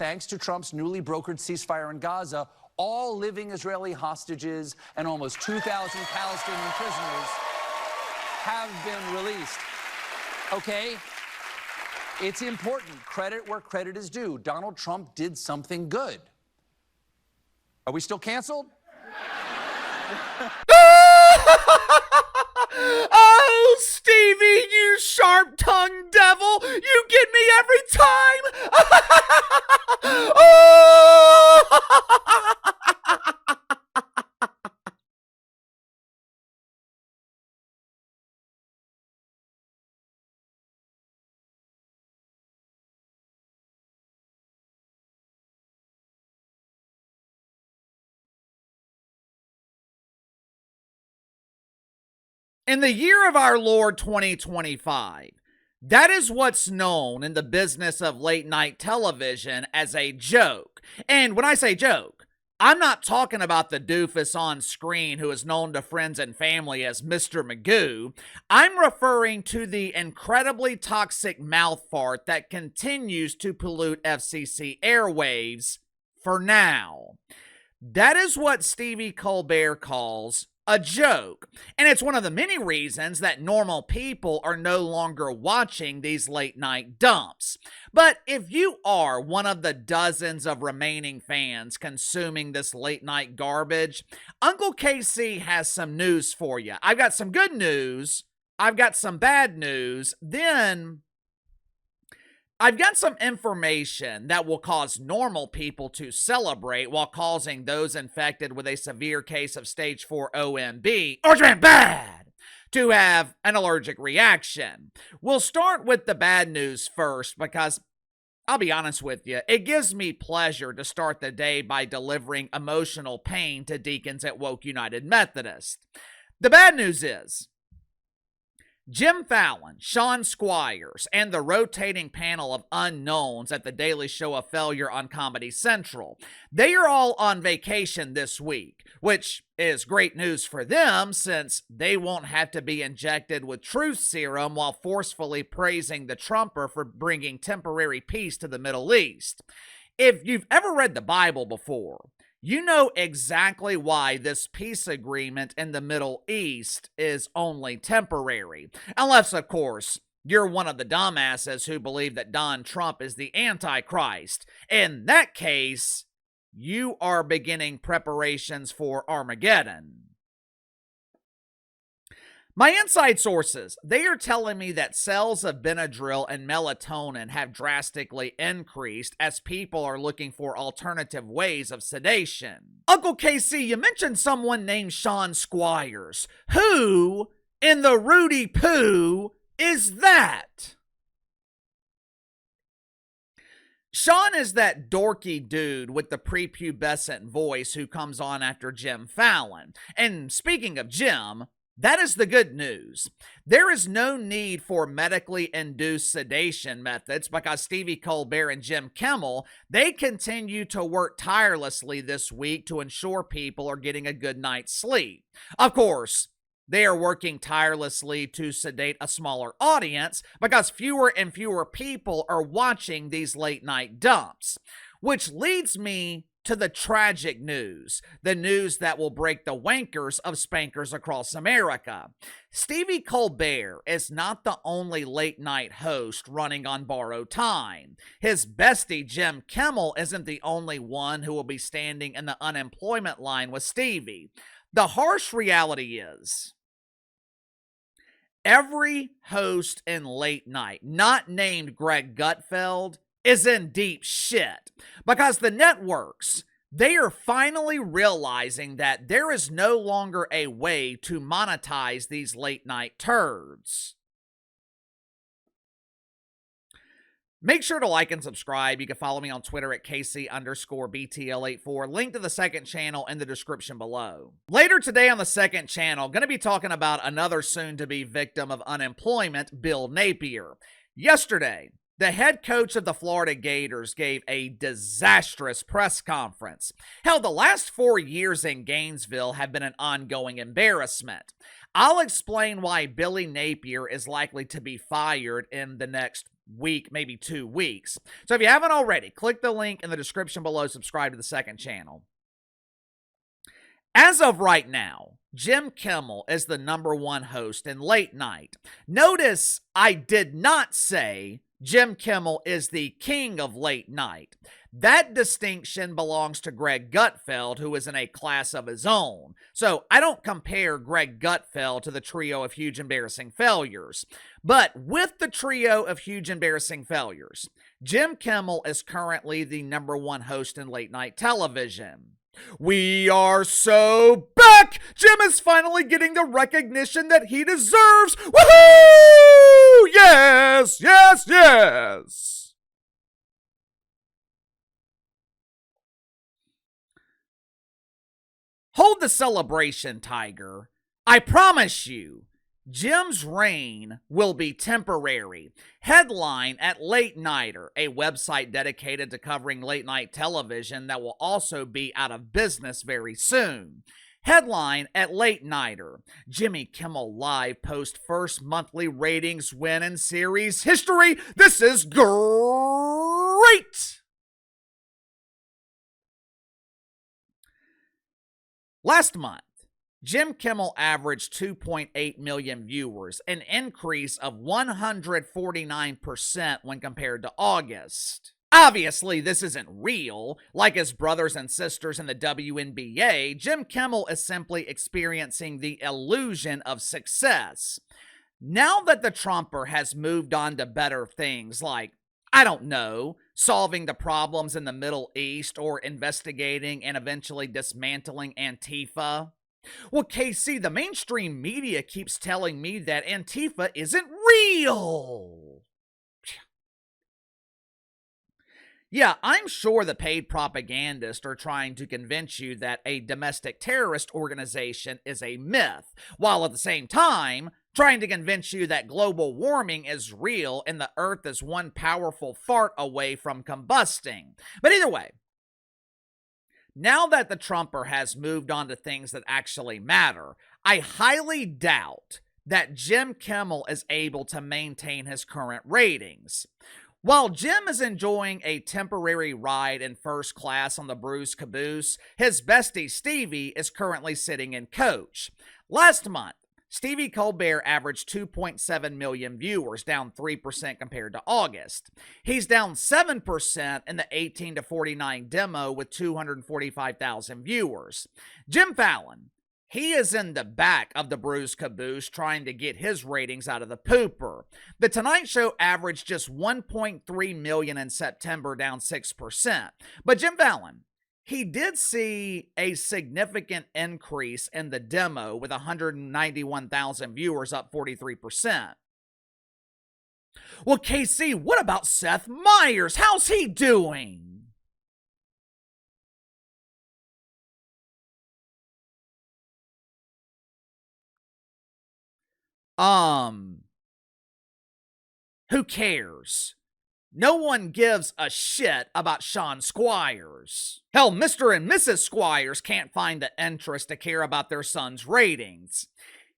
thanks to Trump's newly brokered ceasefire in Gaza, all living Israeli hostages and almost 2,000 Palestinian prisoners have been released. Okay? It's important. Credit where credit is due. Donald Trump did something good. Are we still canceled? Oh, Stevie, you sharp-tongued devil! You get me every time! Oh! In the year of our Lord 2025, that is what's known in the business of late night television as a joke. And when I say joke, I'm not talking about the doofus on screen who is known to friends and family as Mr. Magoo. I'm referring to the incredibly toxic mouth fart that continues to pollute FCC airwaves for now. That is what Stephen Colbert calls a joke. And it's one of the many reasons that normal people are no longer watching these late night dumps. But if you are one of the dozens of remaining fans consuming this late night garbage, Uncle KC has some news for you. I've got some good news. I've got some bad news. Then I've got some information that will cause normal people to celebrate while causing those infected with a severe case of stage 4 OMB, or bad, to have an allergic reaction. We'll start with the bad news first because, I'll be honest with you, it gives me pleasure to start the day by delivering emotional pain to deacons at Woke United Methodist. The bad news is, Jim Fallon, Sean Squires, and the rotating panel of unknowns at the Daily Show of Failure on Comedy Central, they are all on vacation this week, which is great news for them since they won't have to be injected with truth serum while forcefully praising the Trumper for bringing temporary peace to the Middle East. If you've ever read the Bible before, you know exactly why this peace agreement in the Middle East is only temporary. Unless, of course, you're one of the dumbasses who believe that Donald Trump is the Antichrist. In that case, you are beginning preparations for Armageddon. My inside sources, they are telling me that sales of Benadryl and melatonin have drastically increased as people are looking for alternative ways of sedation. Uncle KC, you mentioned someone named Sean Squires. Who in the Rudy Poo is that? Sean is that dorky dude with the prepubescent voice who comes on after Jim Fallon. And speaking of Jim, that is the good news. There is no need for medically induced sedation methods because Stephen Colbert and Jimmy Kimmel, they continue to work tirelessly this week to ensure people are getting a good night's sleep. Of course, they are working tirelessly to sedate a smaller audience because fewer and fewer people are watching these late night dumps, which leads me to the tragic news, the news that will break the wankers of spankers across America. Stephen Colbert is not the only late night host running on borrowed time. His bestie Jimmy Kimmel isn't the only one who will be standing in the unemployment line with Stevie. The harsh reality is, every host in late night, not named Greg Gutfeld, is in deep shit because the networks, they are finally realizing that there is no longer a way to monetize these late night turds. Make sure to like and subscribe. You can follow me on Twitter at KC_BTL84. Link to the second channel in the description below. Later today on the second channel, going to be talking about another soon-to-be victim of unemployment, Bill Napier. Yesterday, the head coach of the Florida Gators gave a disastrous press conference. Hell, the last 4 years in Gainesville have been an ongoing embarrassment. I'll explain why Billy Napier is likely to be fired in the next week, maybe 2 weeks. So if you haven't already, click the link in the description below, subscribe to the second channel. As of right now, Jim Kimmel is the #1 host in late night. Notice I did not say Jim Kimmel is the king of late night. That distinction belongs to Greg Gutfeld, who is in a class of his own. So I don't compare Greg Gutfeld to the trio of huge embarrassing failures. But with the trio of huge embarrassing failures, Jim Kimmel is currently the #1 host in late night television. We are so back! Jim is finally getting the recognition that he deserves! Woohoo! Yes, yes, yes! Hold the celebration, Tiger. I promise you, Jim's reign will be temporary. Headline at Late Nighter, a website dedicated to covering late night television that will also be out of business very soon. Headline at Late Nighter, Jimmy Kimmel Live post first monthly ratings win in series history. This is great! Last month, Jim Kimmel averaged 2.8 million viewers, an increase of 149% when compared to August. Obviously, this isn't real. Like his brothers and sisters in the WNBA, Jim Kimmel is simply experiencing the illusion of success. Now that the Trumper has moved on to better things like, I don't know, solving the problems in the Middle East or investigating and eventually dismantling Antifa. Well, KC, the mainstream media keeps telling me that Antifa isn't real. Yeah, I'm sure the paid propagandists are trying to convince you that a domestic terrorist organization is a myth, while at the same time trying to convince you that global warming is real and the Earth is one powerful fart away from combusting. But either way, now that the Trumper has moved on to things that actually matter, I highly doubt that Jim Kimmel is able to maintain his current ratings. While Jim is enjoying a temporary ride in first class on the Bruce Caboose, his bestie Stevie is currently sitting in coach. Last month, Stephen Colbert averaged 2.7 million viewers, down 3% compared to August. He's down 7% in the 18 to 49 demo with 245,000 viewers. Jim Fallon, he is in the back of the Bruce Caboose trying to get his ratings out of the pooper. The Tonight Show averaged just 1.3 million in September, down 6%. But Jim Fallon, he did see a significant increase in the demo with 191,000 viewers, up 43%. Well, KC, what about Seth Meyers? How's he doing? Who cares? No one gives a shit about Sean Squires. Hell, Mr. and Mrs. Squires can't find the interest to care about their son's ratings.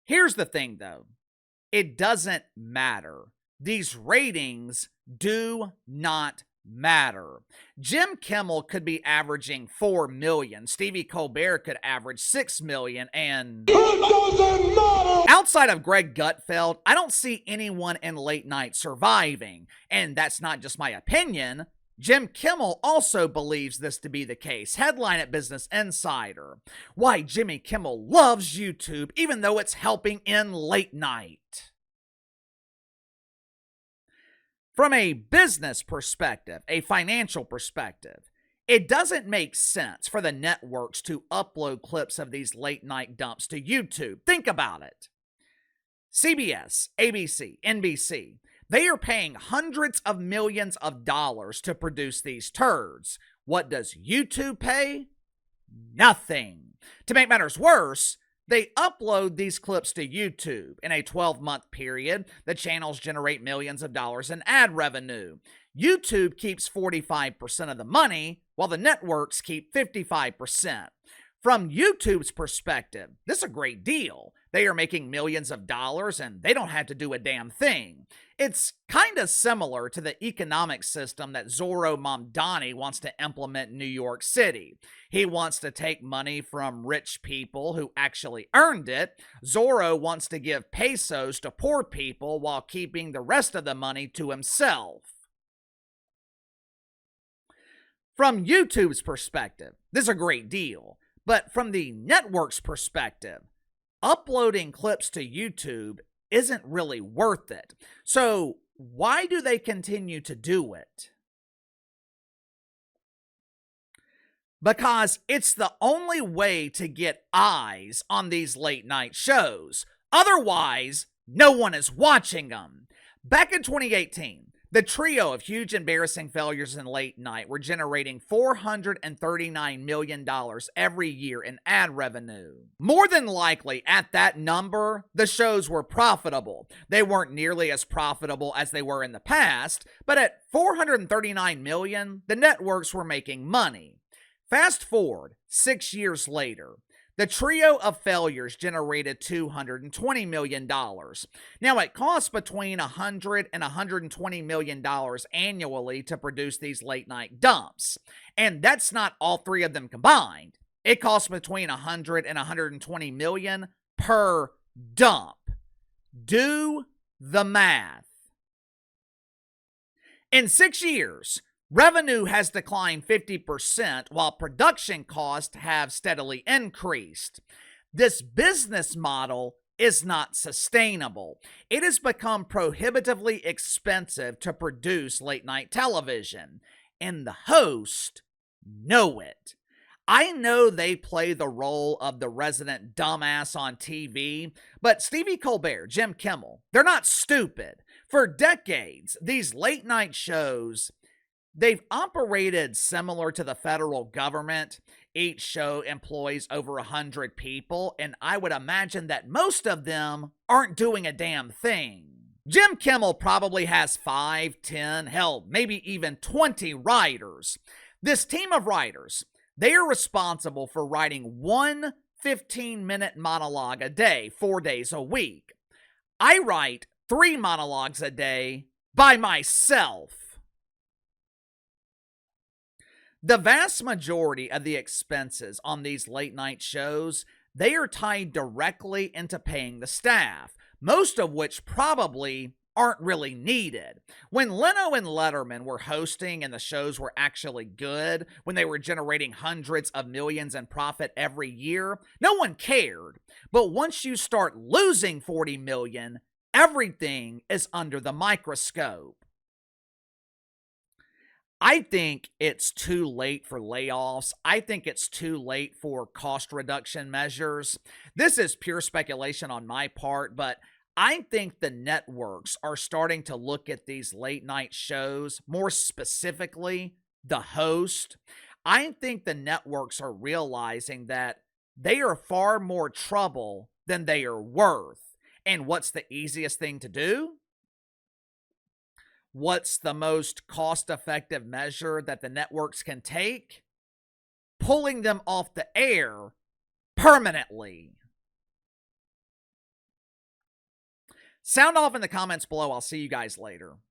Here's the thing, though. It doesn't matter. These ratings do not matter. Jim Kimmel could be averaging 4 million. Stephen Colbert could average 6 million, and it doesn't matter. Outside of Greg Gutfeld, I don't see anyone in late night surviving. And that's not just my opinion. Jim Kimmel also believes this to be the case. Headline at Business Insider: Why Jimmy Kimmel loves YouTube even though it's helping in late night. From a business perspective, a financial perspective, it doesn't make sense for the networks to upload clips of these late night dumps to YouTube. Think about it. CBS, ABC, NBC, they are paying hundreds of millions of dollars to produce these turds. What does YouTube pay? Nothing. To make matters worse, they upload these clips to YouTube. In a 12-month period, the channels generate millions of dollars in ad revenue. YouTube keeps 45% of the money, while the networks keep 55%. From YouTube's perspective, this is a great deal. They are making millions of dollars and they don't have to do a damn thing. It's kind of similar to the economic system that Zorro Mamdani wants to implement in New York City. He wants to take money from rich people who actually earned it. Zorro wants to give pesos to poor people while keeping the rest of the money to himself. From YouTube's perspective, this is a great deal. But from the network's perspective, uploading clips to YouTube isn't really worth it. So why do they continue to do it? Because it's the only way to get eyes on these late night shows. Otherwise, no one is watching them. Back in 2018, the trio of huge embarrassing failures in late night were generating $439 million every year in ad revenue. More than likely, at that number, the shows were profitable. They weren't nearly as profitable as they were in the past, but at $439 million, the networks were making money. Fast forward 6 years later, the trio of failures generated $220 million. Now, it costs between $100 and $120 million annually to produce these late night dumps. And that's not all three of them combined. It costs between $100 and $120 million per dump. Do the math. In 6 years, revenue has declined 50% while production costs have steadily increased. This business model is not sustainable. It has become prohibitively expensive to produce late night television, and the hosts know it. I know they play the role of the resident dumbass on TV, but Stephen Colbert, Jim Kimmel, they're not stupid. For decades, these late night shows, they've operated similar to the federal government. Each show employs over 100 people, and I would imagine that most of them aren't doing a damn thing. Jim Kimmel probably has 5, 10, hell, maybe even 20 writers. This team of writers, they are responsible for writing one 15-minute monologue a day, 4 days a week. I write 3 monologues a day by myself. The vast majority of the expenses on these late night shows, they are tied directly into paying the staff, most of which probably aren't really needed. When Leno and Letterman were hosting and the shows were actually good, when they were generating hundreds of millions in profit every year, no one cared. But once you start losing 40 million, everything is under the microscope. I think it's too late for layoffs. I think it's too late for cost reduction measures. This is pure speculation on my part, but I think the networks are starting to look at these late night shows, more specifically, the host. I think the networks are realizing that they are far more trouble than they are worth. And what's the easiest thing to do? What's the most cost-effective measure that the networks can take? Pulling them off the air permanently. Sound off in the comments below. I'll see you guys later.